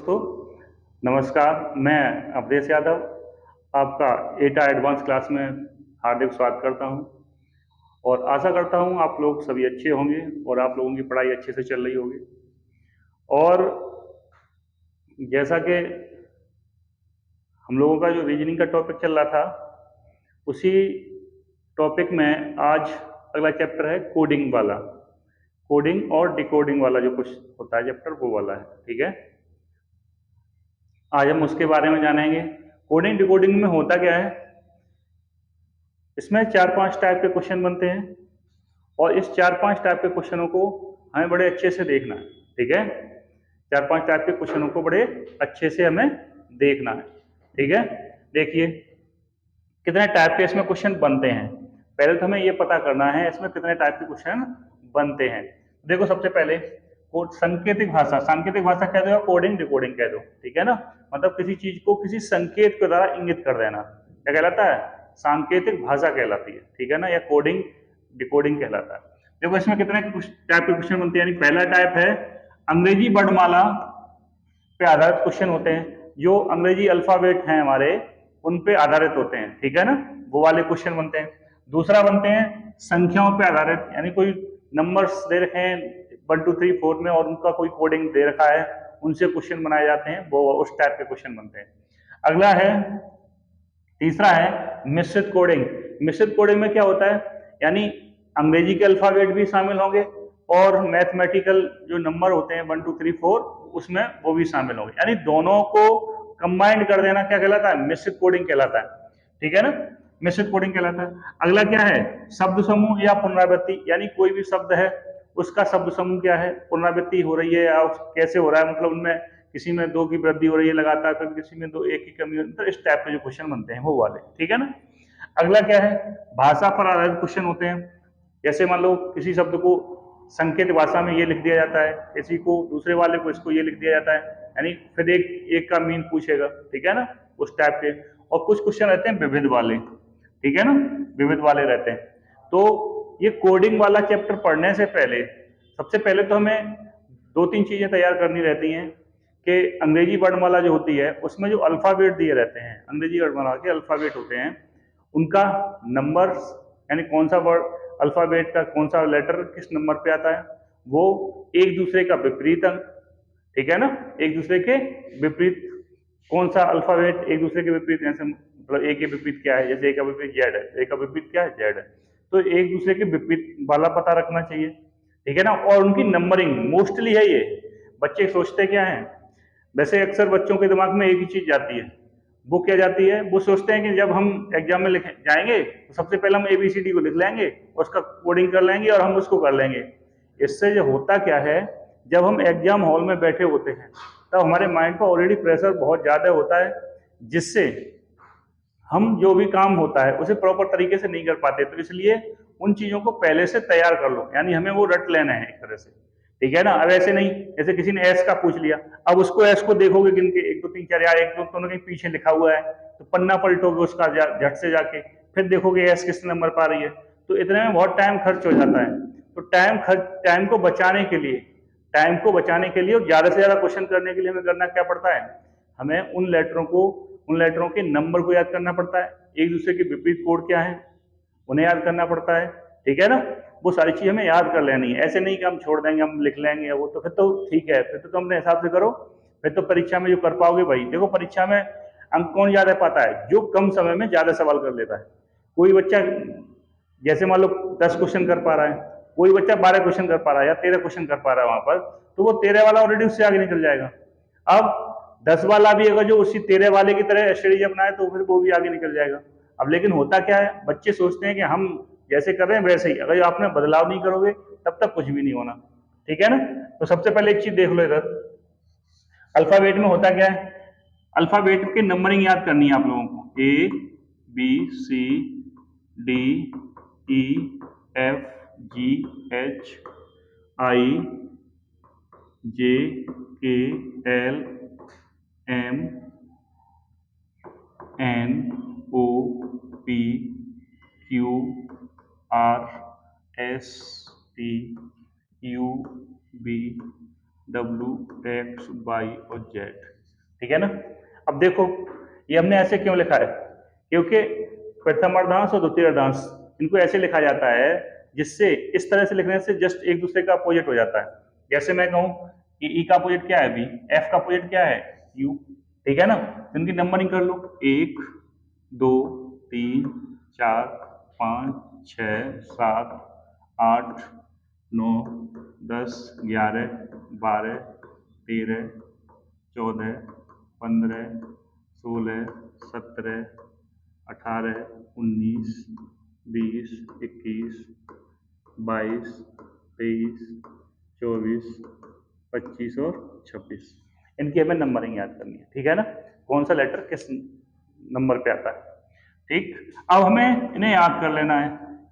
दोस्तों, नमस्कार। मैं अवधेश यादव आपका एटा एडवांस क्लास में हार्दिक स्वागत करता हूं और आशा करता हूं आप लोग सभी अच्छे होंगे और आप लोगों की पढ़ाई अच्छे से चल रही होगी। और जैसा कि हम लोगों का जो रीजनिंग का टॉपिक चल रहा था, उसी टॉपिक में आज अगला चैप्टर है कोडिंग वाला। कोडिंग और डिकोडिंग वाला जो कुछ होता है चैप्टर, वो वाला है। ठीक है, आज हम उसके बारे में जानेंगे। कोडिंग डिकोडिंग में होता क्या है, इसमें 4-5 टाइप के क्वेश्चन बनते हैं और इस 4-5 टाइप के क्वेश्चनों को हमें बड़े अच्छे से देखना है। ठीक है, 4-5 टाइप के क्वेश्चनों को बड़े अच्छे से हमें देखना है। ठीक है, देखिए कितने टाइप के इसमें क्वेश्चन बनते हैं। पहले तो हमें ये पता करना है इसमें कितने टाइप के क्वेश्चन बनते हैं। देखो, सबसे पहले सांकेतिक भाषा, सांकेतिक भाषा कह दो या कोडिंग डिकोडिंग कह दो। ठीक है ना, मतलब किसी चीज को किसी संकेत के द्वारा इंगित कर देना, क्या कहलाता है? सांकेतिक भाषा कहलाती है। ठीक है ना, या कोडिंग डिकोडिंग कहलाता है। देखो इसमें कितने टाइप के क्वेश्चन बनते हैं। यानी पहला टाइप है अंग्रेजी वर्णमाला पे आधारित क्वेश्चन होते हैं, जो अंग्रेजी अल्फाबेट हैं हमारे उन पे आधारित होते हैं। ठीक है ना, वो वाले क्वेश्चन बनते हैं। दूसरा बनते हैं संख्याओं पे आधारित, यानी कोई नंबर्स दे रखे हैं 1 2 3 4 में और उनका कोई कोडिंग दे रखा है, उनसे क्वेश्चन बनाए जाते हैं, वो उस टाइप के क्वेश्चन बनते हैं। अगला है, तीसरा है मिश्रित कोडिंग। मिश्रित कोडिंग में क्या होता है, यानी अंग्रेजी के अल्फाबेट भी शामिल होंगे और मैथमेटिकल जो नंबर होते हैं 1 2 3 4 उसमें वो भी शामिल होंगे, यानी दोनों को कंबाइंड कर देना क्या कहलाता है? मिश्रित कोडिंग कहलाता है। ठीक है ना, मिश्रित कोडिंग कहलाता है। अगला क्या है, शब्द समूह या पुनरावृत्ति, यानी कोई भी शब्द है उसका शब्द समूह क्या है, पुनरावृत्ति हो रही है या कैसे हो रहा है, मतलब उनमें किसी में 2 की वृद्धि हो रही है लगातार, फिर किसी में 2 1 की कमी हो रही है, तो इस टाइप के जो क्वेश्चन बनते हैं वो वाले। ठीक है ना। अगला क्या है, भाषा पर आधारित क्वेश्चन होते हैं। जैसे मान लो किसी शब्द को संकेत भाषा में ये लिख दिया जाता है, किसी को दूसरे वाले को इसको ये लिख दिया जाता है, यानी फिर एक एक का मीन पूछेगा। ठीक है ना, उस टाइप के। और कुछ क्वेश्चन रहते हैं विविध वाले। ठीक है ना, विविध वाले रहते हैं। तो ये कोडिंग वाला चैप्टर पढ़ने से पहले सबसे पहले तो हमें 2-3 चीजें तैयार करनी रहती हैं कि अंग्रेजी वर्णमाला जो होती है उसमें जो अल्फाबेट दिए रहते हैं, अंग्रेजी वर्णमाला के अल्फाबेट होते हैं, उनका नंबर, यानी कौन सा वर्ड अल्फाबेट का कौन सा लेटर किस नंबर पे आता है, वो एक दूसरे का विपरीत अंक। ठीक है ना, एक दूसरे के विपरीत कौन सा अल्फाबेट एक दूसरे के विपरीत, ऐसे मतलब ए के विपरीत क्या है, जैसे ए का विपरीत जेड है, ए का विपरीत क्या है, जेड है, तो एक दूसरे के विपरीत वाला पता रखना चाहिए। ठीक है ना, और उनकी नंबरिंग मोस्टली है ये। बच्चे सोचते क्या है, वैसे अक्सर बच्चों के दिमाग में एक ही चीज जाती है, वो क्या जाती है, वो सोचते हैं कि जब हम एग्जाम में लिखे जाएंगे तो सबसे पहले हम एबीसीडी को लिख लेंगे, उसका कोडिंग कर लेंगे और हम उसको कर लेंगे। इससे जो होता क्या है, जब हम एग्जाम हॉल में बैठे होते हैं तब हमारे माइंड पर ऑलरेडी प्रेशर बहुत ज्यादा होता है, जिससे हम जो भी काम होता है उसे प्रॉपर तरीके से नहीं कर पाते। तो इसलिए उन चीजों को पहले से तैयार कर लो, यानी हमें वो रट लेना है एक तरह से। ठीक है ना, अब ऐसे नहीं जैसे किसी ने एस का पूछ लिया, अब उसको एस को देखोगे गिन के 1 2 3 4 या 1 2 तो कहीं पीछे लिखा हुआ है, तो पन्ना पलटोगे उसका झट से जाके, फिर देखोगे एस किस नंबर पर आ रही है, तो इतने में बहुत टाइम खर्च हो जाता है। तो टाइम को बचाने के लिए, टाइम को बचाने के लिए और ज्यादा से ज्यादा क्वेश्चन करने के लिए हमें करना क्या पड़ता है, हमें उन लेटरों के नंबर को याद करना पड़ता है, एक दूसरे के विपरीत कोड क्या है उन्हें याद करना पड़ता है। ठीक है ना, वो सारी चीज हमें याद कर लेनी है। ऐसे नहीं कि हम छोड़ देंगे, हम लिख लेंगे वो, तो फिर तो ठीक है, फिर तो तुम अपने हिसाब से करो, फिर तो परीक्षा में जो कर पाओगे भाई। देखो परीक्षा में अंक कौन ज्यादा पाता है, जो कम समय में ज्यादा सवाल कर लेता है। कोई बच्चा जैसे मान लो 10 क्वेश्चन कर पा रहा है, कोई बच्चा 12 क्वेश्चन कर पा रहा है या 13 क्वेश्चन कर पा रहा है वहां पर, तो वो 13 वाला ऑलरेडी उससे आगे निकल जाएगा। अब 10 वाला भी अगर जो उसी 13 वाले की तरह स्ट्रेटेजी अपनाए तो फिर वो भी आगे निकल जाएगा। अब लेकिन होता क्या है, बच्चे सोचते हैं कि हम जैसे कर रहे हैं वैसे ही, अगर आपने बदलाव नहीं करोगे तब तक कुछ भी नहीं होना। ठीक है ना, तो सबसे पहले एक चीज देख लो इधर, अल्फाबेट में होता क्या है, अल्फाबेट की नंबरिंग याद करनी है आप लोगों को। A B C D E F G H I J K L M N O P Q R S T U B W X Y और जेड। ठीक है ना। अब देखो ये हमने ऐसे क्यों लिखा है, क्योंकि प्रथम अर्धांश और द्वितीय अर्धांश इनको ऐसे लिखा जाता है जिससे इस तरह से लिखने से जस्ट एक दूसरे का अपोजिट हो जाता है। जैसे मैं कहूं कि ई का अपोजिट क्या है बी, एफ का अपोजिट क्या है यू, ठीक है ना। तो इनकी नंबरिंग कर लो, 1 2 3 4 5 6 7 8 9 10 11 12 13 14 15 16 17 18 19 20 21 22 23 24 25 और 26, इनकी हमें नंबरिंग याद करनी है, ठीक है ना, कौन सा लेटर किस नंबर पे आता है। ठीक, अब हमें इन्हें याद कर लेना है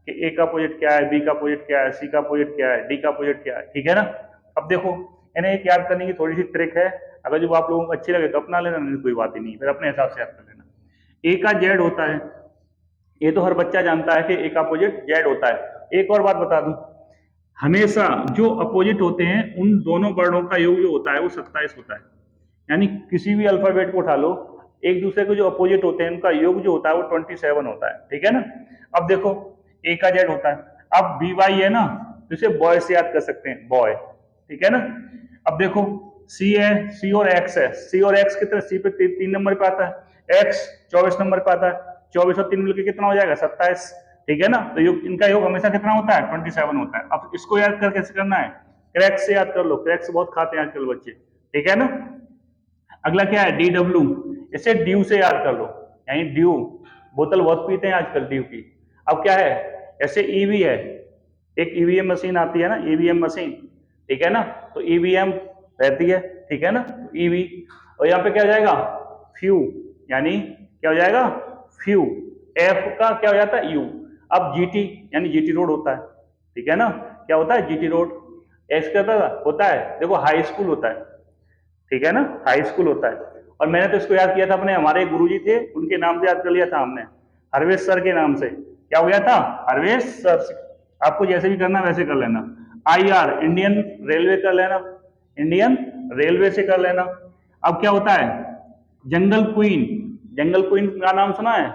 कि ए का अपोजिट क्या है, बी का अपोजिट क्या है, सी का अपोजिट क्या है, डी का अपोजिट क्या है, ठीक है ना। अब देखो इन्हें एक याद करने की थोड़ी सी ट्रिक है, अगर जो आप लोगों को अच्छी लगे तो अपना लेना, नहीं कोई बात ही नहीं, फिर अपने हिसाब से याद कर लेना। ए का जेड होता है, ये तो हर बच्चा जानता है कि ए का अपोजिट जेड होता है। एक और बात बता दूं, हमेशा जो अपोजिट होते हैं उन दोनों वर्णों का योग जो होता है वो 27 होता है। यानी किसी भी अल्फाबेट को उठा लो, एक दूसरे के जो अपोजिट होते हैं उनका योग जो होता है वो 27 होता है, ठीक है ना। अब देखो ए का जेड होता है, अब बी वाई है ना, तो इसे बॉय से याद कर सकते हैं, बॉय, ठीक है ना। अब देखो सी है, सी और एक्स है, सी और एक्स कितने, सी पे 3 नंबर पे आता है, एक्स 24 नंबर पे आता है, 24 और 3 मिलकर कितना हो जाएगा 27, ठीक है ना। तो योग इनका योग हमेशा कितना होता है 27 होता है। अब इसको याद कर कैसे करना है, क्रैक्स से याद कर लो, क्रैक्स बहुत खाते हैं आजकल बच्चे, ठीक है ना। अगला क्या है डी डब्ल्यू, इसे ड्यू से याद कर लो, यानी ड्यू, बोतल बहुत पीते हैं आजकल ड्यू की। अब क्या है, ऐसे ईवी है, एक ईवीएम मशीन आती है ना, ईवीएम मशीन, ठीक है ना, तो ईवीएम रहती है, ठीक है ना, ईवी, और यहाँ पे क्या हो जाएगा फ्यू, यानी क्या हो जाएगा फ्यू, एफ का क्या हो जाता है यू। अब जीटी यानी जीटी रोड होता है, ठीक है ना, क्या होता है जीटी रोड। एक्स क्या होता है, देखो हाई स्कूल होता है, ठीक है ना, हाई स्कूल होता है। और मैंने तो इसको याद किया था अपने, हमारे गुरुजी थे उनके नाम से याद कर लिया था हमने, हरवेश सर के नाम से, क्या हो गया था हरवेश सर से। आपको जैसे भी करना वैसे कर लेना। आईआर इंडियन रेलवे कर लेना, इंडियन रेलवे से कर लेना। अब क्या होता है जंगल क्वीन, जंगल क्वीन का नाम सुना है,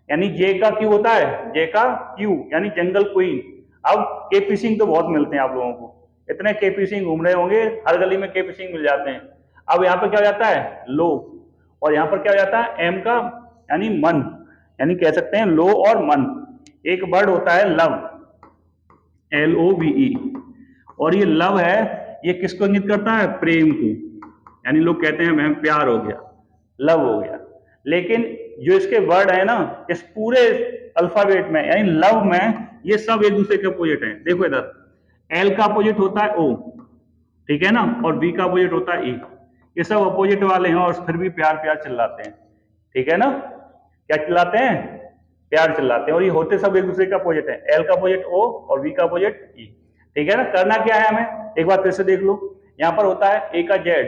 यानी जे का क्यू होता है, जे का क्यू यानी जंगल क्वीन। अब केपी सिंह तो बहुत मिलते हैं आप लोगों को, इतने केपी सिंह घूम रहे होंगे, हर गली में केपी सिंह मिल जाते हैं। अब यहाँ पे क्या हो जाता है लो, और यहाँ पर क्या हो जाता है एम का यानी मन, यानी कह सकते हैं लो और मन। एक वर्ड होता है लव, LOVE, और ये लव है, ये किसको इंगित करता है प्रेम को, यानी लोग कहते हैं मैं प्यार हो गया, लव हो गया। लेकिन जो इसके वर्ड है ना इस पूरे अल्फाबेट में, यानी लव में, ये सब एक दूसरे के अपोजिट हैं। देखो इधर एल का अपोजिट होता है ओ, ठीक है ना, और बी का अपोजिट होता है ई, ये सब अपोजिट वाले हैं और फिर भी प्यार प्यार चिल्लाते हैं, ठीक है ना, क्या चिल्लाते हैं प्यार चिल्लाते हैं, और ये होते सब एक दूसरे का अपोजिट है, एल का अपोजिट ओ और बी का अपोजिट ई, ठीक है ना। करना क्या है हमें, एक बार फिर से देख लो, यहाँ पर होता है ए का जेड,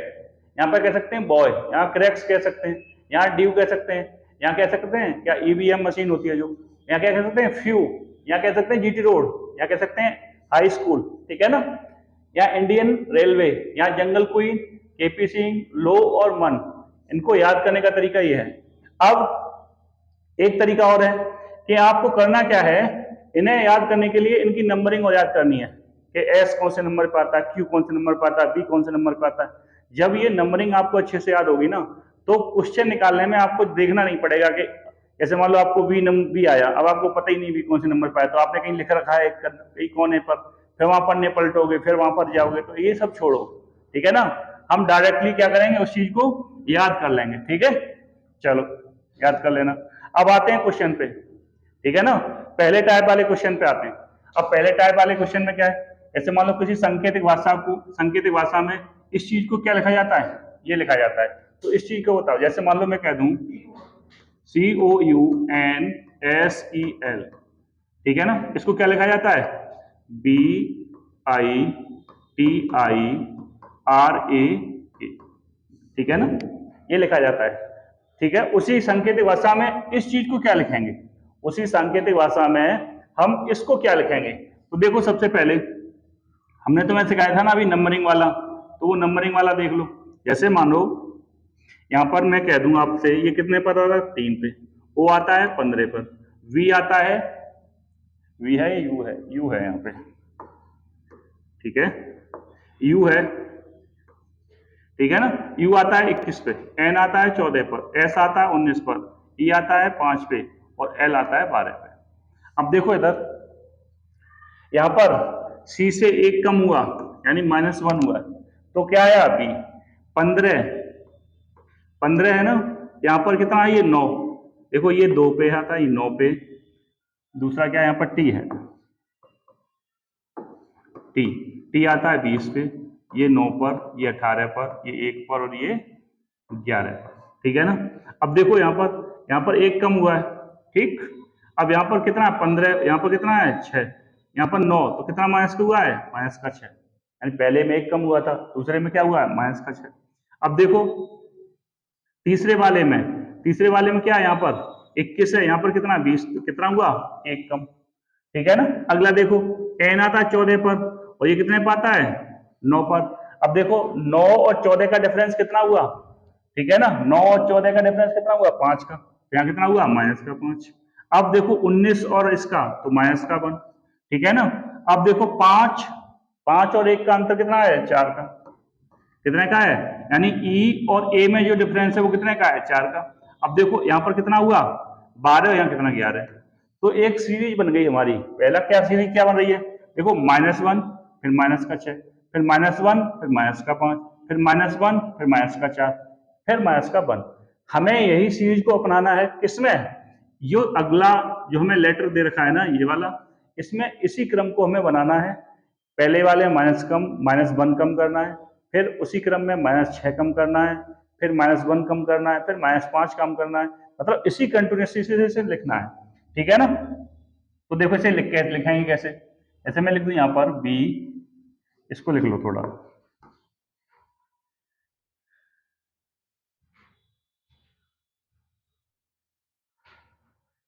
यहाँ पर कह सकते हैं बॉय, यहाँ क्रैक्स कह सकते हैं, यहाँ ड्यू कह सकते हैं, यहाँ कह सकते हैं क्या ईवीएम मशीन होती है जो, यहाँ क्या कह सकते हैं फ्यू, यहाँ कह सकते हैं जीटी रोड, यहाँ कह सकते हैं हाई स्कूल, ठीक है ना, यहाँ इंडियन रेलवे, यहाँ जंगल क्वीन, केपी सिंह, लो और मन। इनको याद करने का तरीका ये है। अब एक तरीका और है कि आपको करना क्या है, इन्हें याद करने के लिए इनकी नंबरिंग और याद करनी है कि एस कौन से नंबर पर आता है, क्यू कौन से नंबर पर आता है, बी कौन से नंबर पर आता है। जब ये नंबरिंग आपको अच्छे से याद होगी ना, तो क्वेश्चन निकालने में आपको देखना नहीं पड़ेगा कि जैसे मान लो आपको बी आया, अब आपको पता ही नहीं बी कौन से नंबर पर आया, तो आपने कहीं लिख रखा है कहीं कोने पर, फिर वहां पढ़ने पलटोगे, फिर वहां पर जाओगे, तो ये सब छोड़ो, ठीक है ना। हम डायरेक्टली क्या करेंगे उस चीज को याद कर लेंगे, ठीक है, चलो याद कर लेना। अब आते हैं क्वेश्चन पे, ठीक है ना, पहले टाइप वाले क्वेश्चन पे आते हैं। अब पहले टाइप वाले क्वेश्चन में क्या है, जैसे मान लो किसी सांकेतिक भाषा को, सांकेतिक भाषा में इस चीज को क्या लिखा जाता है, ये लिखा जाता है, तो इस चीज को बताओ। जैसे मान लो मैं कह दूं COUNSEL, ठीक है ना, इसको क्या लिखा जाता है BITIRA, ठीक है ना, ये लिखा जाता है, ठीक है। उसी सांकेतिक भाषा में इस चीज को क्या लिखेंगे, उसी सांकेतिक भाषा में हम इसको क्या लिखेंगे। तो देखो सबसे पहले हमने तुम्हें सिखाया था ना अभी नंबरिंग वाला, तो वो नंबरिंग वाला देख लो। जैसे मानो यहाँ पर मैं कह दूंगा आपसे ये कितने पर आता है, 3 पे। ओ आता है 15 पर। वी आता है, वी है यू है, यू है यहाँ पे, ठीक है, यू है, ठीक है ना। यू आता है 21 पे, एन आता है 14 पर, एस आता है 19 पर, ई आता है 5 पे और एल आता है 12 पे। अब देखो इधर, यहां पर सी से एक कम हुआ यानी -1 हुआ, तो क्या आया बी, 15, 15 है ना। यहां पर कितना है, ये 9, देखो ये 2 पे आता है, ये 9 पे। दूसरा क्या है, यहाँ पर टी है, टी, टी आता है 20 पे, ये 9 पर, ये 18 पर, ये 1 पर और ये 11 पर, ठीक है ना। अब देखो यहाँ पर एक कम हुआ है, ठीक। अब यहाँ पर कितना है, 15, यहाँ पर कितना है 6, यहाँ पर 9, तो कितना माइनस का हुआ है, माइनस का 6, यानी पहले में एक कम हुआ था, दूसरे में क्या हुआ है, माइनस का 6। अब देखो तीसरे वाले में क्या है, यहाँ पर 21 है, यहाँ पर कितना 20, तो कितना हुआ, एक कम, ठीक है ना। अगला देखो, एन आता है 14 पर और ये कितने पर आता है, 9 पर। अब देखो 9 और 14 का डिफरेंस कितना हुआ, ठीक है ना, 9 और 14 का डिफरेंस कितना हुआ, 5 का, तो यहाँ कितना हुआ, माइनस का 5। अब देखो 19 और इसका, तो माइनस का 1, ठीक है ना। अब देखो 5, 5 और 1 का अंतर कितना है, 4 का, कितने का है, यानी ई और ए में जो डिफरेंस है वो कितने का है, 4 का। अब देखो यहाँ पर कितना हुआ, 12, यहाँ कितना 11 है। तो एक सीरीज बन गई हमारी। पहला क्या सीरीज क्या बन रही है, देखो -1, फिर माइनस का 6, फिर -1, फिर माइनस का 5, फिर -1, फिर माइनस का 4, फिर माइनस का 1। हमें यही सीरीज को अपनाना है, किसमें, जो अगला जो हमें लेटर दे रखा है ना, ये वाला, इसमें इसी क्रम को हमें बनाना है। पहले वाले -1 कम करना है, फिर उसी क्रम में -6 कम करना है, फिर -1 कम करना है, फिर -5 कम करना है, मतलब इसी कंटिन्यूसली से लिखना है, ठीक है ना। तो देखो इसे लिखेंगे कैसे, ऐसे मैं लिख दूं यहाँ पर बी, इसको लिख लो थोड़ा,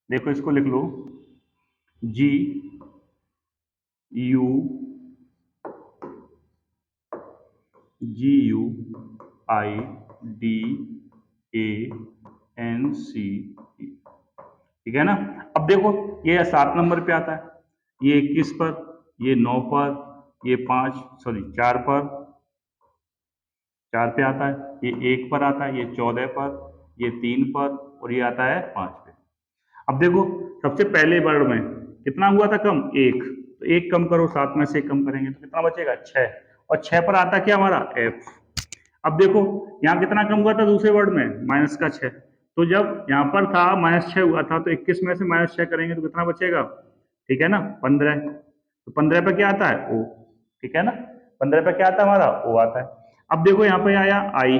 देखो इसको लिख लो, जी यू, GUIDANCE, ठीक है ना। अब देखो ये 7 नंबर पे आता है, ये 21 पर, ये 9 पर, ये 4 पर, 4 पे आता है, ये 1 पर आता है, ये 14 पर, ये 3 पर और ये आता है 5 पे। अब देखो सबसे पहले वर्ड में कितना हुआ था कम, 1, तो 1 कम करो, 7 में से 1 कम करेंगे तो कितना बचेगा, 6, और 6 पर आता क्या हमारा, F। अब देखो यहाँ कितना कम हुआ था दूसरे वर्ड में, माइनस का 6, तो जब यहाँ पर था -6 हुआ था, तो 21 में से -6 करेंगे तो कितना बचेगा, ठीक है ना, 15, तो 15 पे क्या आता है, O, ठीक है ना, 15 पे क्या आता है हमारा, O आता है। अब देखो यहाँ पे आया I,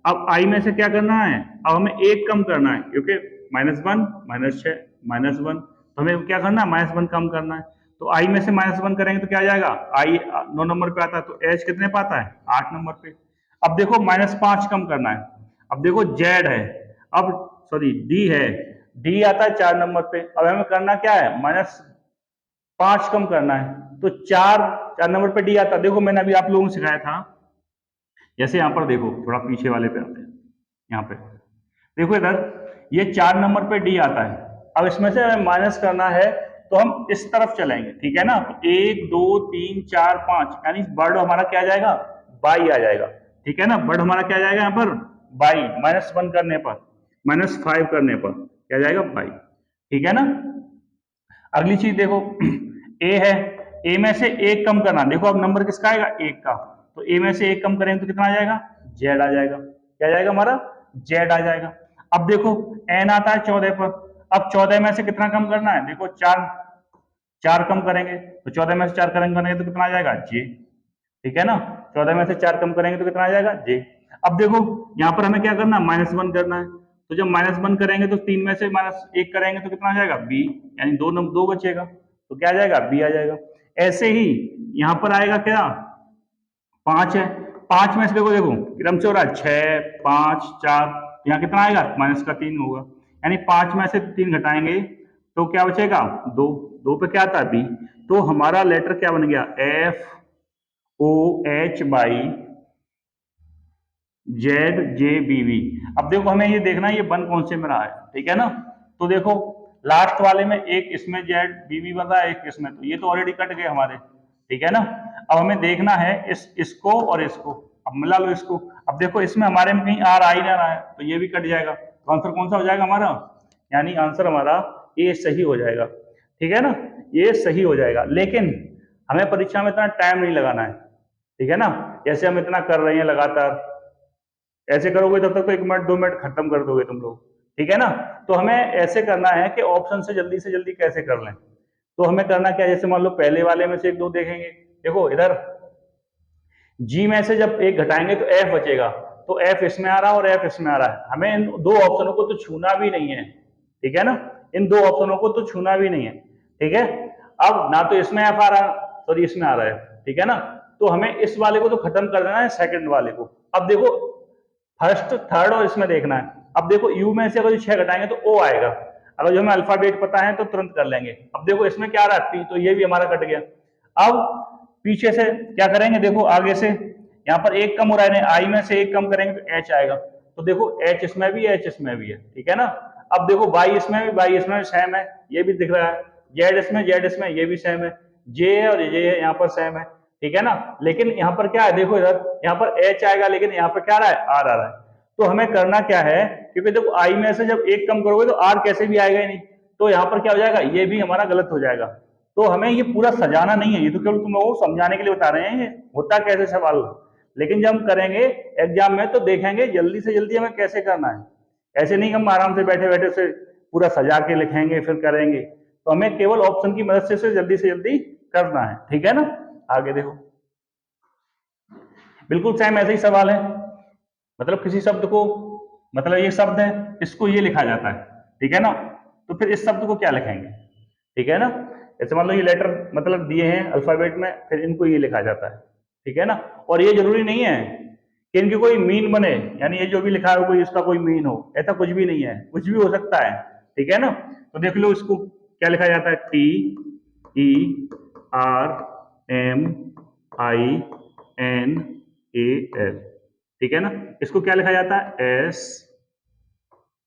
अब I में से क्या करना है, अब हमें 1 कम करना है, क्योंकि -1, -6, -1, तो हमें क्या करना है, -1 कम करना है, तो I में से -1 करेंगे तो क्या आ जाएगा, I 9 नंबर पे आता है, तो H कितने पे आता है, 8 नंबर पे। अब देखो -5 कम करना है, अब देखो Z है, अब सॉरी D है, D आता है 4 नंबर पे, अब हमें करना क्या है, -5 कम करना है, तो 4 नंबर पे D आता है। देखो मैंने अभी आप लोगों को सिखाया था, जैसे यहाँ पर देखो थोड़ा पीछे वाले पे आते हैं, यहाँ पे देखो इधर, ये 4 नंबर पे D आता है, अब इसमें से हमें माइनस करना है, तो हम इस तरफ चलेंगे, ठीक है ना, 1 2 3 4 5, यानी वर्ड हमारा क्या आ जाएगा, बाई आ जाएगा, ठीक है ना, वर्ड हमारा क्या आ जाएगा यहाँ पर, बाई, -1 करने पर, -5 करने पर क्या जाएगा, बाई, ठीक है ना। अगली चीज देखो, ए है, ए में से 1 कम करना, देखो अब नंबर किसका आएगा, 1 का, तो ए में से 1 कम करेंगे तो कितना आ जाएगा, जेड आ जाएगा, क्या जाएगा हमारा, जेड आ जाएगा। अब देखो एन आता है 14 पर, अब 14 में से कितना कम करना है, देखो 4 कम करेंगे, तो 14 में से 4 करेंगे तो कितना आ जाएगा, जे, ठीक है ना, 14 में से 4 कम करेंगे तो कितना आ जाएगा, जे। अब देखो यहाँ पर हमें क्या करना है, -1 करना है, तो जब -1 करेंगे तो 3 में से -1 करेंगे तो कितना आ जाएगा, बी, यानी 2 बचेगा, तो क्या आ जाएगा, बी आ जाएगा। ऐसे ही यहाँ पर आएगा क्या, 5 है, 5 में से देखो देखो क्रम से हो रहा है 6 5 4, यहाँ कितना आएगा, -3 होगा, यानी 5 में से 3 घटाएंगे तो क्या बचेगा, 2, 2 पे क्या आता है, बी, तो हमारा लेटर क्या बन गया, FOH by Z J B V. अब देखो हमें ये देखना है ये बन कौन से में रहा है, ठीक है ना। तो देखो लास्ट वाले में एक इसमें जेड बी वी बन रहा है, एक इसमें, तो ये तो ऑलरेडी कट गए हमारे, ठीक है ना। अब हमें देखना है इसको और इसको, अब मिला लो इसको। अब देखो इसमें हमारे में कहीं आर आ ही ना रहा है, तो ये भी कट जाएगा, तो आंसर कौन सा हो जाएगा हमारा, यानी आंसर हमारा ए सही हो जाएगा, ठीक है ना। ये सही हो जाएगा, लेकिन हमें परीक्षा में इतना टाइम नहीं लगाना है, ठीक है ना। जैसे हम इतना कर रहे हैं लगातार, ऐसे करोगे तब तक तो 1 मिनट 2 मिनट खत्म कर दोगे तुम लोग, ठीक है ना। तो हमें ऐसे करना है कि ऑप्शन से जल्दी कैसे कर लें। तो हमें करना क्या है, जैसे मान लो पहले वाले में से एक दो देखेंगे, देखो इधर जी में से जब एक घटाएंगे तो एफ बचेगा, तो एफ इसमें आ रहा है और एफ इसमें आ रहा है, हमें इन दो ऑप्शनों को तो छूना भी नहीं है, ठीक है ना। इन दो ऑप्शनों को तो छूना भी नहीं है, ठीक है। अब ना तो इसमें एफ आ रहा है, सॉरी इसमें आ रहा है, ठीक है ना। तो हमें इस वाले को तो खत्म कर देना है, सेकंड वाले को। अब देखो फर्स्ट थर्ड और इसमें देखना है। अब देखो यू में से अगर 6 घटाएंगे तो ओ आएगा, अगर जो हमें अल्फाबेट पता है तो तुरंत कर लेंगे। अब देखो इसमें क्या आ रहा है पी, तो ये भी हमारा कट गया। अब पीछे से क्या करेंगे, देखो आगे से यहाँ पर एक कम हो रहा है, आई में से एक कम करेंगे तो एच आएगा, तो देखो एच इसमें भी एच इसमें भी है, ठीक है ना। अब देखो वाई इसमें भी वाई इसमें भी सेम है, ये भी दिख रहा है, जेड इसमें ये भी सेम है, जे और जे यहाँ पर सेम है, ठीक है ना। लेकिन यहाँ पर क्या है, देखो इधर यहाँ पर एच आएगा, लेकिन यहाँ पर क्या आ रहा है, आर आ रहा है। तो हमें करना क्या है, क्योंकि देखो आई में से जब एक कम करोगे तो आर कैसे भी आएगा ही नहीं, तो यहाँ पर क्या हो जाएगा, ये भी हमारा गलत हो जाएगा। तो हमें ये पूरा सजाना नहीं है, ये तो केवल तुम लोगों को समझाने के लिए बता रहे हैं, ये होता कैसे सवाल। लेकिन जब हम करेंगे एग्जाम में तो देखेंगे जल्दी से जल्दी हमें कैसे करना है। ऐसे नहीं हम आराम से बैठे बैठे से पूरा सजा के लिखेंगे फिर करेंगे, तो हमें केवल ऑप्शन की मदद से जल्दी करना है, ठीक है ना। आगे देखो बिल्कुल सेम ऐसे ही सवाल है, मतलब किसी शब्द को, मतलब ये शब्द है इसको ये लिखा जाता है, ठीक है ना। तो फिर इस शब्द को क्या लिखेंगे, ठीक है ना। जैसे मान लो ये लेटर मतलब दिए हैं अल्फाबेट में, फिर इनको ये लिखा जाता है, ठीक है ना। और ये जरूरी नहीं है कि इनकी कोई मीन बने, यानी ये जो भी लिखा है कोई इसका कोई मीन हो, ऐसा कुछ भी नहीं है, कुछ भी हो सकता है, ठीक है ना। तो देख लो इसको क्या लिखा जाता है, T E R M I N A L, ठीक है ना। इसको क्या लिखा जाता है, S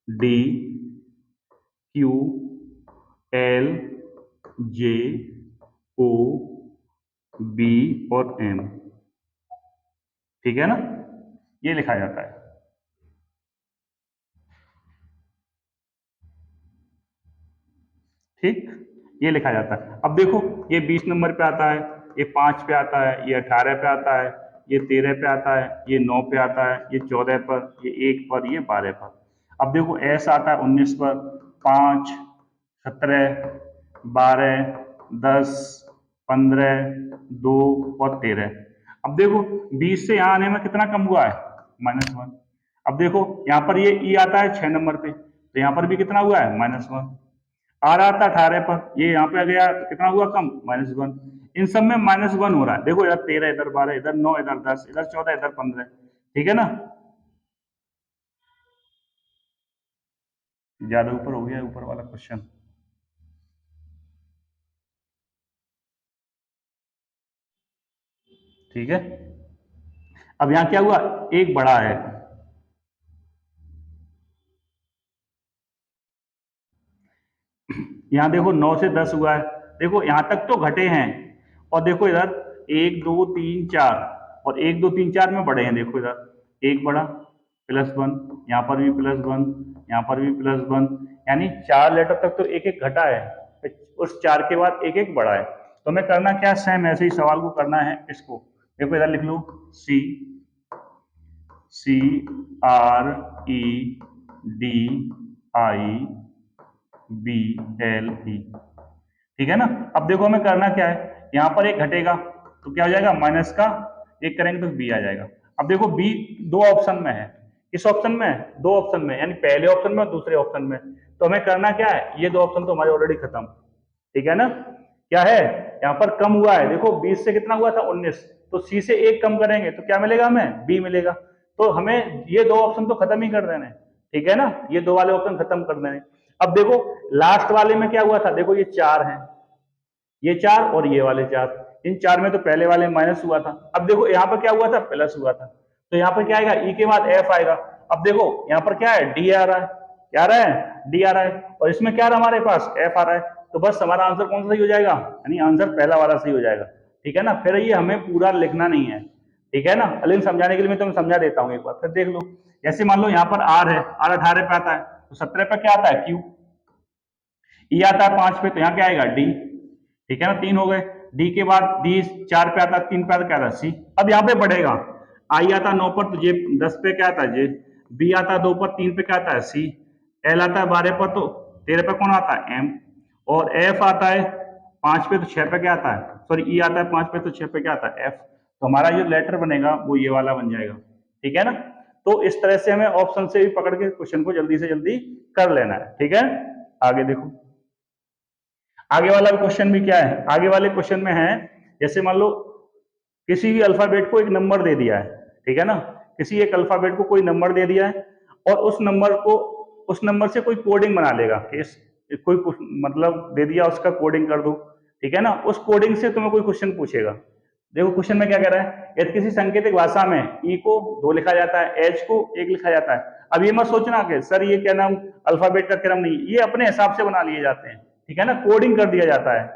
D Q L J O B और एम, ठीक है ना, ये लिखा जाता है। ठीक, ये लिखा जाता है। अब देखो ये 20 नंबर पे आता है, ये 5 पे आता है, ये 18 पे आता है, ये 13 पे आता है, ये 9 पे आता है, ये 14 पर, ये 1 पर, ये 12 पर। अब देखो एस आता है 19 पर, 5 17 12 10 15 2 और 13। अब देखो 20 से यहाँ आने में कितना कम हुआ है, -1। अब देखो यहाँ पर ये ई आता है 6 नंबर पे, तो यहाँ पर भी कितना हुआ है, -1। आ रहा था 18 पर, ये यहाँ पे आ गया तो कितना हुआ कम, -1। इन सब में -1 हो रहा है, देखो इधर 13 इधर 12 इधर 9 इधर 10 इधर 14 इधर 15, ठीक है ना। ज्यादा ऊपर हो गया ऊपर वाला क्वेश्चन, ठीक है। अब यहाँ क्या हुआ, एक बड़ा है, यहाँ देखो 9 से 10 हुआ है, देखो यहाँ तक तो घटे हैं, और देखो इधर 1 2 3 4 और 1 2 3 4 में बढ़े हैं, देखो इधर एक बड़ा +1, यहाँ पर भी +1, यहाँ पर भी +1, यानी 4 लेटर तक तो एक एक घटा है, उस 4 के बाद एक एक बढ़ा है। तो हमें करना क्या, सेम ऐसे ही सवाल को करना है इसको, देखो इधर लिख लो C R E D I B L E, ठीक है ना। अब देखो हमें करना क्या है, यहाँ पर एक घटेगा तो क्या हो जाएगा, माइनस का एक करेंगे तो बी आ जाएगा। अब देखो बी दो ऑप्शन में है, किस ऑप्शन में है, दो ऑप्शन में, यानी पहले ऑप्शन में और दूसरे ऑप्शन में। तो हमें करना क्या है, ये दो ऑप्शन तो हमारे ऑलरेडी खत्म, ठीक है ना। क्या है, यहाँ पर कम हुआ है, देखो 20 से कितना हुआ था 19, तो सी से एक कम करेंगे तो क्या मिलेगा, हमें बी मिलेगा। तो हमें ये दो ऑप्शन तो खत्म ही कर देने, ठीक है ना, ये दो वाले ऑप्शन खत्म कर देने। अब देखो लास्ट वाले में क्या हुआ था, देखो ये 4 है, ये 4 और ये वाले 4, इन 4 में तो पहले वाले माइनस हुआ था। अब देखो यहाँ पर क्या हुआ था, प्लस हुआ था, तो यहाँ पर क्या आएगा, ई के बाद एफ आएगा। अब देखो यहाँ पर क्या है, डी आ रहा है, क्या आ रहा है, डी आ रहा है, और इसमें क्या आ रहा है हमारे पास, एफ आ रहा है। तो बस हमारा आंसर कौन सा सही हो जाएगा, यानी आंसर पहला वाला सही हो जाएगा। ठीक है ना, फिर ये हमें पूरा लिखना नहीं है, ठीक है ना, लेकिन समझाने के लिए मैं तुम्हें समझा देता हूँ एक बार, फिर देख लो। जैसे मान लो यहाँ पर आर है, आर 18 पे आता है, तो 17 पे क्या आता है, क्यू। ई आता है 5 पे, तो यहाँ क्या आएगा, डी। ठीक है ना, 3 हो गए। डी के बाद डी 4 पे आता है, 3 पे आता क्या आता, सी। अब यहाँ पे बढ़ेगा, आई आता है 9 पर, तो जे 10 पे क्या आता है, जे। बी आता है 2 पर, 3 पे क्या आता है, सी। एल आता है 12 पर, तो 13 पे कौन आता है, एम। और एफ आता है 5 पे, तो 6 पे क्या आता है, सॉरी ई आता है 5 पे, तो 6 पे क्या आता है, एफ। तो हमारा जो लेटर बनेगा वो ये वाला बन जाएगा। ठीक है ना, तो इस तरह से हमें ऑप्शन से भी पकड़ के क्वेश्चन को जल्दी से जल्दी कर लेना है। ठीक है, आगे देखो, आगे वाला क्वेश्चन भी क्या है, आगे वाले क्वेश्चन में है, जैसे मान लो किसी भी अल्फाबेट को एक नंबर दे दिया है, ठीक है ना, किसी एक अल्फाबेट को कोई नंबर दे दिया है, और उस नंबर से कोई कोडिंग बना लेगा कि कोई मतलब दे दिया, उसका कोडिंग कर दो। ठीक है ना, उस कोडिंग से तुम्हें कोई क्वेश्चन पूछेगा। देखो क्वेश्चन में क्या कह रहा है, यदि किसी सांकेतिक भाषा में ई को 2 लिखा जाता है, एच को 1 लिखा जाता है। अब ये मत सोचना कि सर ये क्या नाम, अल्फाबेट का क्रम नहीं, ये अपने हिसाब से बना लिए जाते हैं। ठीक है ना, कोडिंग कर दिया जाता है।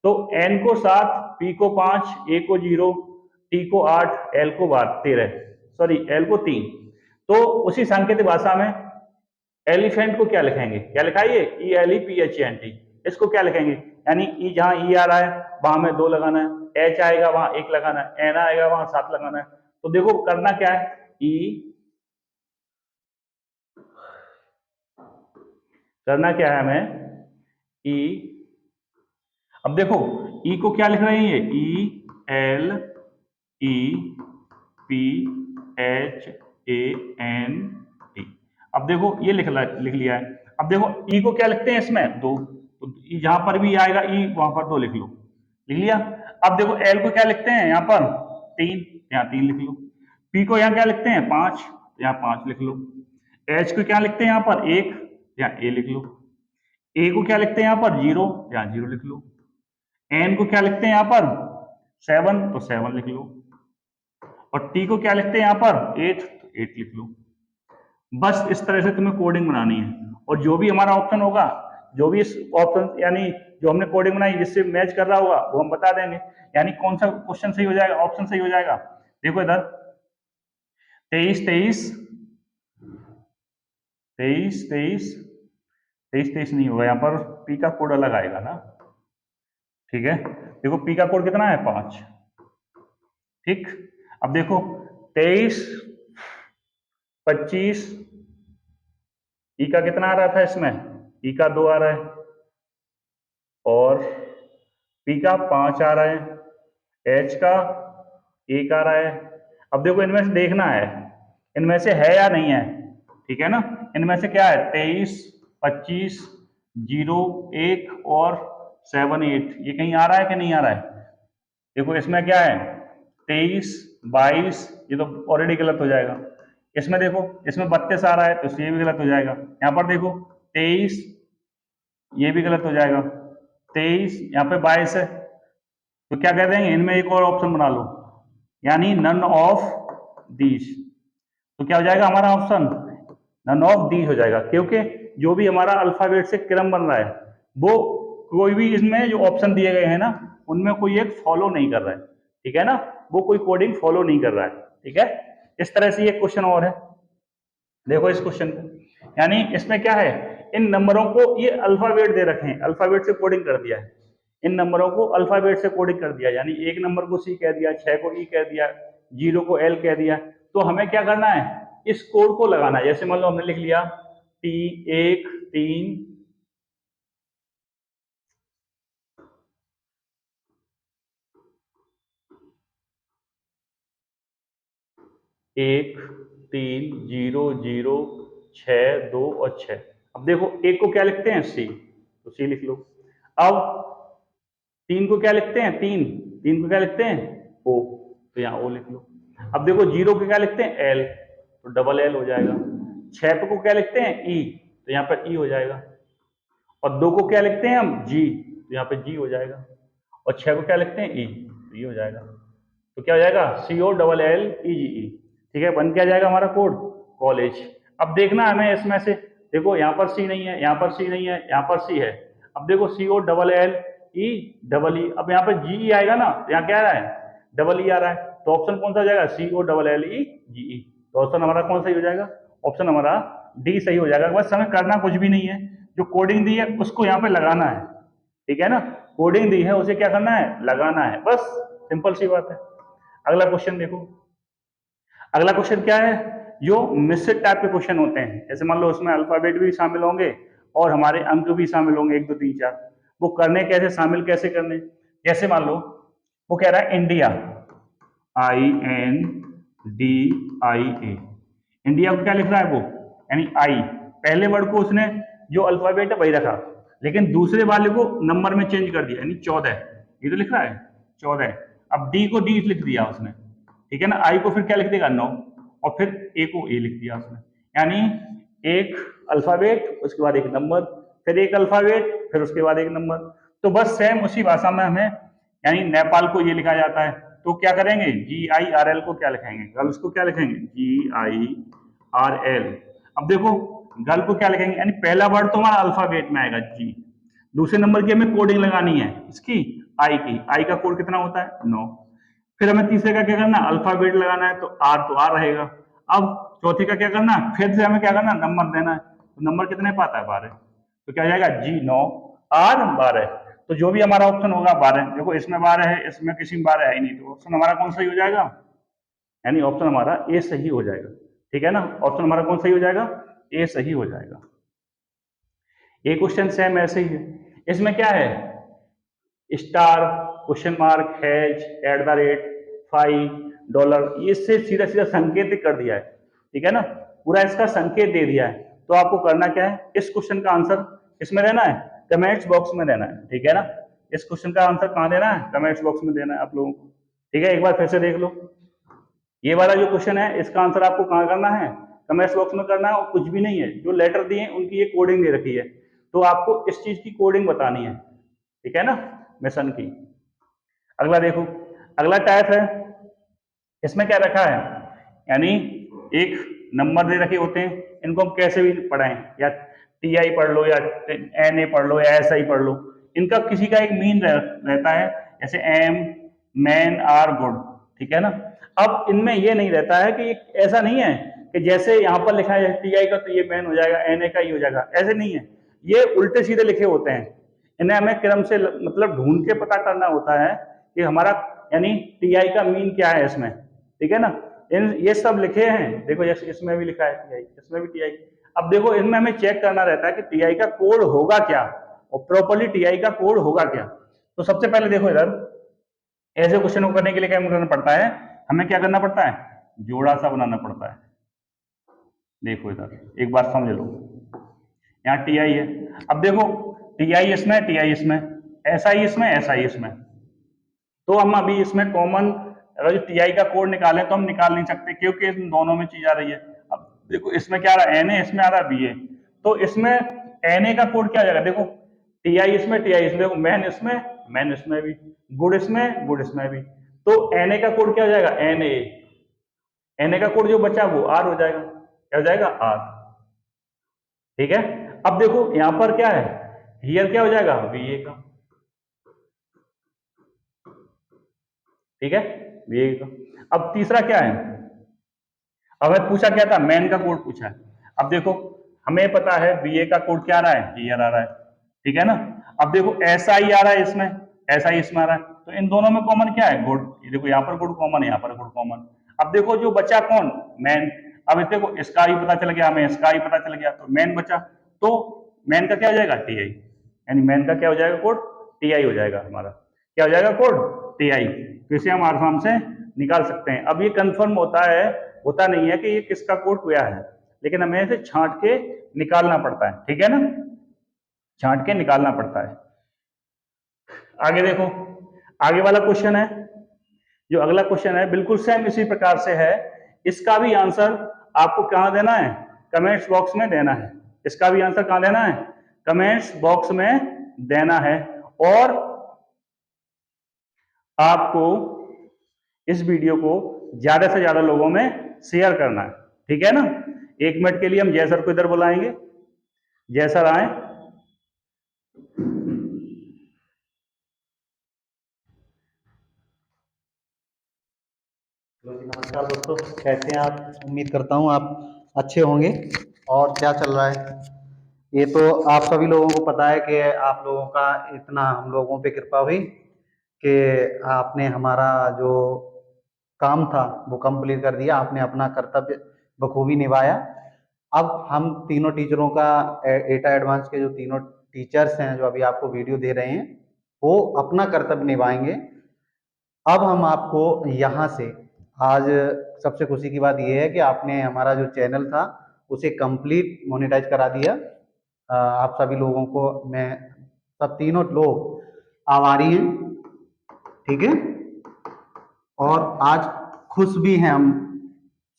तो एन को 7, पी को 5, ए को 0, टी को 8, एल को 13, सॉरी एल को 3। तो उसी सांकेतिक भाषा में एलिफेंट को क्या लिखेंगे, क्या लिखा है ये, E L E P H N T. इसको क्या लिखेंगे, यानी ई जहां ई आ रहा है वहां में 2 लगाना है, एच आएगा वहां 1 लगाना है, एन आएगा वहां 7 लगाना है। तो देखो करना क्या है, ई, करना क्या है हमें, ई। अब देखो ई को क्या लिख रहे हैं, ये E L E P H A N T. अब देखो ये लिख लिया है। अब देखो ई को क्या लिखते हैं इसमें, 2, तो जहां पर भी आएगा ई वहां पर 2 लिख लो, लिख लिया। अब देखो एल को क्या लिखते हैं यहाँ पर, 3, यहाँ 3 लिख लो। पी को यहाँ क्या लिखते हैं, 5, यहाँ 5 लिख लो। एच को क्या लिखते हैं यहाँ पर, 1, यहाँ ए लिख लो। ए को क्या लिखते हैं यहाँ पर, 0, यहाँ 0 लिख लो। एन को क्या लिखते हैं यहाँ पर, 7, तो 7 लिख लो। और टी को क्या लिखते हैं यहाँ पर, 8, तो 8 लिख लो। बस इस तरह से तुम्हें कोडिंग बनानी है, और जो भी हमारा ऑप्शन होगा, जो भी इस ऑप्शन यानी जो हमने कोडिंग बनाई जिससे मैच कर रहा होगा वो हम बता देंगे, यानी कौन सा क्वेश्चन सही हो जाएगा, ऑप्शन सही हो जाएगा। देखो इधर 23 23 23 23 23 23 नहीं होगा, यहाँ पर पी का कोड अलग आएगा ना। ठीक है, देखो पी का कोड कितना है, 5। ठीक, अब देखो 23 25, ई का कितना आ रहा था इसमें, ई का 2 आ रहा है, और पी का 5 आ रहा है, एच का 1 आ रहा है। अब देखो इनमें से देखना है, इनमें से है या नहीं है। ठीक है ना, इनमें से क्या है, 23 25 0 1 और 7 8, ये कहीं आ रहा है कि नहीं आ रहा है। देखो इसमें क्या है, 23 22, ये तो ऑलरेडी गलत हो जाएगा। इसमें देखो, इसमें 32 आ रहा है, तो ये भी गलत हो जाएगा। यहाँ पर देखो 23, ये भी गलत हो जाएगा। 23, यहाँ पे 22 है, तो क्या कह देंगे, इनमें एक और ऑप्शन बना लो, यानी नन ऑफ दीज। तो क्या हो जाएगा हमारा ऑप्शन, नन ऑफ दीज हो जाएगा, क्योंकि जो भी हमारा अल्फाबेट से क्रम बन रहा है वो कोई भी इसमें जो ऑप्शन दिए गए हैं ना उनमें कोई एक फॉलो नहीं कर रहा है। ठीक है ना, वो कोई कोडिंग फॉलो नहीं कर रहा है। ठीक है, इस तरह से ये क्वेश्चन और है। देखो इस क्वेश्चन को, यानी इसमें क्या है, इन नंबरों को ये अल्फाबेट दे रखे हैं, अल्फाबेट से कोडिंग कर दिया है, इन नंबरों को अल्फाबेट से कोडिंग कर दिया, यानी 1 नंबर को सी कह दिया, 6 को ई कह दिया, 0 को एल कह दिया। तो हमें क्या करना है, इस कोड को लगाना है। जैसे मान लो हमने लिख लिया T1 3 1 3 0 0 6 2 और 6। अब देखो एक को क्या लिखते हैं, सी, तो सी लिख लो। अब 3 को क्या लिखते हैं, 3 को क्या लिखते हैं, ओ, तो यहाँ ओ लिख लो। अब देखो 0 को क्या लिखते हैं, एल, तो डबल एल हो जाएगा। 6 को क्या लिखते हैं, ई, तो यहाँ पर ई हो जाएगा। और 2 को क्या लिखते हैं हम, जी, तो यहाँ पे जी हो जाएगा। और 6 को क्या लिखते हैं, ई, तो ये हो जाएगा। तो क्या हो जाएगा, सी ओ डबल एल ई जी ई। ठीक है, बन क्या जाएगा हमारा कोड, कॉलेज। अब देखना हमें इसमें से, देखो यहाँ पर सी नहीं है, यहाँ पर सी नहीं है, यहाँ पर सी है। अब देखो COLLE अब यहाँ पर GE आएगा ना, तो यहाँ क्या आ रहा है, डबल ई आ रहा है, तो ऑप्शन कौन सा हो जाएगा, COLLEGE। तो ऑप्शन हमारा कौन सही हो जाएगा, ऑप्शन हमारा डी सही हो जाएगा। बस हमें करना कुछ भी नहीं है, जो कोडिंग दी है उसको यहाँ पे लगाना है, ठीक है ना, कोडिंग दी है उसे क्या करना है, लगाना है, बस सिंपल सी बात है। अगला क्वेश्चन देखो, अगला क्वेश्चन क्या है, जो मिश्रित टाइप के क्वेश्चन होते हैं, जैसे मान लो उसमें अल्फाबेट भी शामिल होंगे और हमारे अंक भी शामिल होंगे 1 2 3 4। वो करने कैसे, शामिल कैसे करने, जैसे मान लो वो कह रहा है इंडिया, INDIA, इंडिया को क्या लिख रहा है वो, यानी आई, पहले वर्ड को उसने जो अल्फाबेट है वही रखा, लेकिन दूसरे वाले को नंबर में चेंज कर दिया, यानी 14, ये तो लिख रहा है 14। अब डी को डी लिख दिया उसने, ठीक है ना, आई को फिर क्या लिख देगा 9, और फिर ए को ए लिख दिया उसने, यानी एक अल्फाबेट उसके बाद एक नंबर, फिर एक अल्फाबेट फिर उसके बाद एक नंबर। तो बस सेम उसी भाषा में हमें, यानी नेपाल को ये लिखा जाता है, तो क्या करेंगे, GIRL को क्या लिखेंगे, गर्ल्स को क्या लिखेंगे, GIRL। अब देखो गर्ल को क्या लिखेंगे, यानी पहला वर्ड तो हमारा अल्फाबेट में आएगा जी, दूसरे नंबर की हमें कोडिंग लगानी है इसकी, आई का कोड कितना होता है 9, फिर हमें तीसरे का क्या करना, अल्फाबेट लगाना है, तो R रहेगा। अब चौथे का क्या करना, फिर से हमें क्या करना, नंबर देना है, तो नंबर कितने पाता है 12, तो क्या जाएगा G9 R 12। तो जो भी हमारा ऑप्शन होगा 12, देखो इसमें 12 है, इसमें किसी में 12 है ही नहीं, तो ऑप्शन हमारा कौन सही हो जाएगा, यानी ऑप्शन हमारा ए सही हो जाएगा, ठीक है ना, ऑप्शन हमारा कौन सही हो जाएगा, ए सही हो जाएगा। ये क्वेश्चन सेम ऐसे ही है, इसमें क्या है, स्टार, क्वेश्चन मार्क, हैज, @ $5, इससे सीधा सीधा संकेत कर दिया है, ठीक है ना, पूरा इसका संकेत दे दिया है। तो आपको करना क्या है, इस क्वेश्चन का आंसर इसमें रहना है, कमेंट्स बॉक्स में रहना है, ठीक है ना, इस क्वेश्चन का आंसर कहाँ देना है, कमेंट्स बॉक्स में देना है आप लोगों को, ठीक है। एक बार फिर से देख लो, ये वाला जो क्वेश्चन है इसका आंसर आपको कहाँ करना है, कमेंट्स बॉक्स में करना है, और कुछ भी नहीं है, जो लेटर दिए हैं उनकी ये कोडिंग दे रखी है, तो आपको इस चीज की कोडिंग बतानी है, ठीक है ना, मिशन की। अगला देखो, अगला टाइप है, इसमें क्या रखा है, यानी एक नंबर दे रखे होते हैं, इनको हम कैसे भी पढ़ाएं, या TI पढ़ लो या NA पढ़ लो या SI पढ़ लो, इनका किसी का एक मीन रहता है, जैसे एम, मैन, आर, गुड, ठीक है ना। अब इनमें ये नहीं रहता है कि ऐसा नहीं है कि जैसे यहाँ पर लिखा है TI का तो ये मैन हो जाएगा, NA का ही हो जाएगा, ऐसे नहीं है, ये उल्टे सीधे लिखे होते हैं, इन्हें हमें क्रम से मतलब ढूंढ के पता करना होता है कि हमारा यानी TI का मीन क्या है इसमें, ठीक है ना। ये सब लिखे हैं, देखो जैसे इसमें भी लिखा है TI, इसमें भी TI। अब देखो इनमें हमें चेक करना रहता है कि TI का कोड होगा क्या, और प्रॉपर्ली TI का कोड होगा क्या। तो सबसे पहले देखो इधर, ऐसे क्वेश्चन को करने के लिए क्या करना पड़ता है, हमें क्या करना पड़ता है, जोड़ा सा बनाना पड़ता है। देखो इधर एक बार समझ लो, यहाँ TI है, अब देखो TI इसमें, TI इसमें, SI इसमें, SI इसमें, तो हम अभी इसमें कॉमन अगर TI का कोड निकालें तो हम निकाल नहीं सकते, क्योंकि इन दोनों में चीज आ रही है। अब देखो इसमें क्या आ रहा है, NA, इसमें आ रहा है BA, तो इसमें NA का कोड क्या आ जाएगा, देखो TI इसमें, TI इसमें, देखो मैन इसमें, मैन इसमें भी, गुड इसमें, गुड इसमें भी, तो NA का कोड क्या हो जाएगा, NA का कोड जो बचा वो R हो जाएगा, क्या हो जाएगा, R, ठीक है। अब देखो यहां पर क्या है, हियर क्या हो जाएगा, VA का, ठीक है, VA का। अब तीसरा क्या है, अब हमें पूछा क्या था, मैन का कोड पूछा है। अब देखो हमें पता है BA का कोड क्या आ रहा है, हियर आ रहा है, ठीक है ना। अब देखो SI आ रहा है इसमें, SI इसमें आ रहा है, तो इन दोनों में कॉमन क्या है, गुड, ये देखो यहाँ पर गुड कॉमन है, यहाँ पर गुड कॉमन। अब देखो जो बचा कौन, मैन, अब इस देखो इसका भी पता चल गया हमें, इसका भी पता चल गया, तो मैन बचा, तो मैन का क्या हो जाएगा, TI, यानी मैन का क्या हो जाएगा कोड, TI हो जाएगा हमारा, क्या हो जाएगा कोड, TI। तो इसे हम आराम से निकाल सकते हैं। अब ये कंफर्म होता नहीं है कि ये किसका कोड क्या है, लेकिन हमें इसे छांट के निकालना पड़ता है, ठीक है ना, छांट के निकालना पड़ता है। आगे देखो, आगे वाला क्वेश्चन है, जो अगला क्वेश्चन है बिल्कुल सेम इसी प्रकार से है, इसका भी आंसर आपको कहां देना है, कमेंट्स बॉक्स में देना है, इसका भी आंसर कहां देना है, कमेंट्स बॉक्स में देना है। और आपको इस वीडियो को ज्यादा से ज्यादा लोगों में शेयर करना है, ठीक है ना। 1 मिनट के लिए हम जय सर को इधर बुलाएंगे। जय सर आए। नमस्कार दोस्तों, कैसे हैं आप? उम्मीद करता हूँ आप अच्छे होंगे। और क्या चल रहा है? ये तो आप सभी लोगों को पता है कि आप लोगों का इतना हम लोगों पे कृपा हुई कि आपने हमारा जो काम था वो कंप्लीट कर दिया, आपने अपना कर्तव्य बखूबी निभाया। अब हम तीनों टीचरों का एटा एडवांस के जो तीनों टीचर्स हैं जो अभी आपको वीडियो दे रहे हैं वो अपना कर्तव्य निभाएंगे। अब हम आपको यहाँ से आज सबसे खुशी की बात यह है कि आपने हमारा जो चैनल था उसे कंप्लीट मोनेटाइज करा दिया। आप सभी लोगों को मैं सब तीनों लोग आभारी हैं, ठीक है। और आज खुश भी हैं हम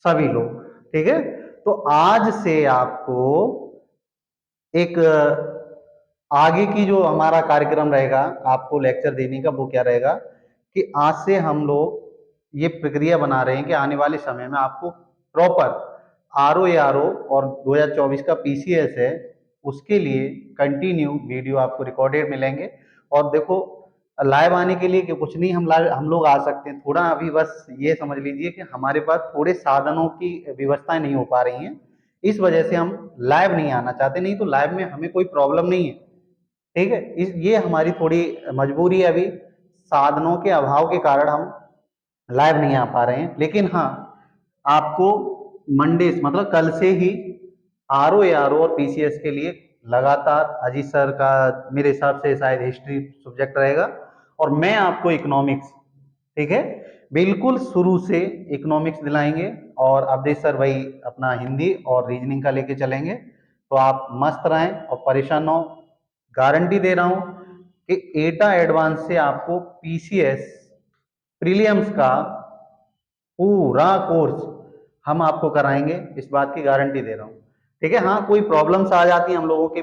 सभी लोग, ठीक है। तो आज से आपको एक आगे की जो हमारा कार्यक्रम रहेगा आपको लेक्चर देने का, वो क्या रहेगा कि आज से हम लोग ये प्रक्रिया बना रहे हैं कि आने वाले समय में आपको प्रॉपर RO और 2024 का PCS है उसके लिए कंटिन्यू वीडियो आपको रिकॉर्डेड मिलेंगे। और देखो लाइव आने के लिए कि कुछ नहीं, हम लोग आ सकते हैं, थोड़ा अभी बस ये समझ लीजिए कि हमारे पास थोड़े साधनों की व्यवस्थाएं नहीं हो पा रही हैं, इस वजह से हम लाइव नहीं आना चाहते। नहीं तो लाइव में हमें कोई प्रॉब्लम नहीं है, ठीक है। ये हमारी थोड़ी मजबूरी है, अभी साधनों के अभाव के कारण हम लाइव नहीं आ पा रहे हैं। लेकिन हाँ, आपको मंडे मतलब कल से ही RO और PCS के लिए लगातार अजीत सर का मेरे हिसाब से शायद हिस्ट्री सब्जेक्ट रहेगा और मैं आपको इकोनॉमिक्स, ठीक है, बिल्कुल शुरू से इकोनॉमिक्स दिलाएंगे। और अवधेश सर भाई अपना हिंदी और रीजनिंग का लेके चलेंगे। तो आप मस्त रहें और परेशान ना हो। गारंटी दे रहा हूं कि एटा एडवांस से आपको PCS प्रीलियम्स का पूरा कोर्स हम आपको कराएंगे, इस बात की गारंटी दे रहा हूँ, ठीक है। हाँ, कोई प्रॉब्लम्स आ जाती हैं हम लोगों के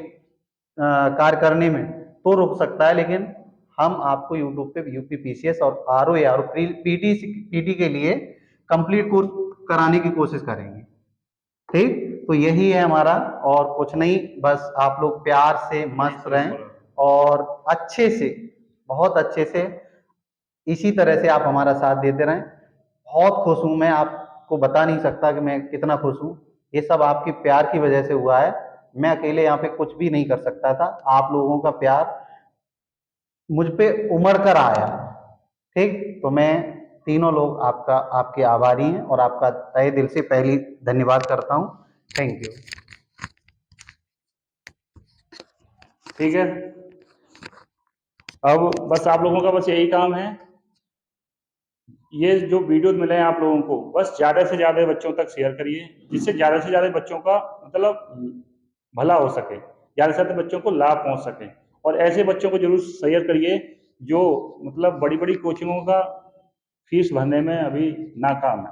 कार्य करने में तो रुक सकता है, लेकिन हम आपको यूट्यूब पे यूपी PCS और RO पीटी के लिए कंप्लीट कोर्स कराने की कोशिश करेंगे, ठीक। तो यही है हमारा, और कुछ नहीं, बस आप लोग प्यार से मस्त रहें और अच्छे से, बहुत अच्छे से इसी तरह से आप हमारा साथ देते रहें। बहुत खुश हूं मैं, आपको बता नहीं सकता कि मैं कितना खुश हूं। ये सब आपकी प्यार की वजह से हुआ है, मैं अकेले यहाँ पे कुछ भी नहीं कर सकता था। आप लोगों का प्यार मुझ पे उमड़ कर आया, ठीक। तो मैं तीनों लोग आपका आपके आभारी हैं और आपका तहे दिल से पहली धन्यवाद करता हूं। Thank you. ठीक है, अब बस आप लोगों का बस यही काम है, ये जो वीडियो मिले हैं आप लोगों को बस ज़्यादा से ज़्यादा बच्चों तक शेयर करिए, जिससे ज़्यादा से ज़्यादा बच्चों का मतलब भला हो सके, ज़्यादा से ज़्यादा बच्चों को लाभ पहुंच सके। और ऐसे बच्चों को जरूर शेयर करिए जो मतलब बड़ी बड़ी कोचिंगों का फीस भरने में अभी नाकाम है।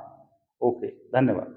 ओके, धन्यवाद।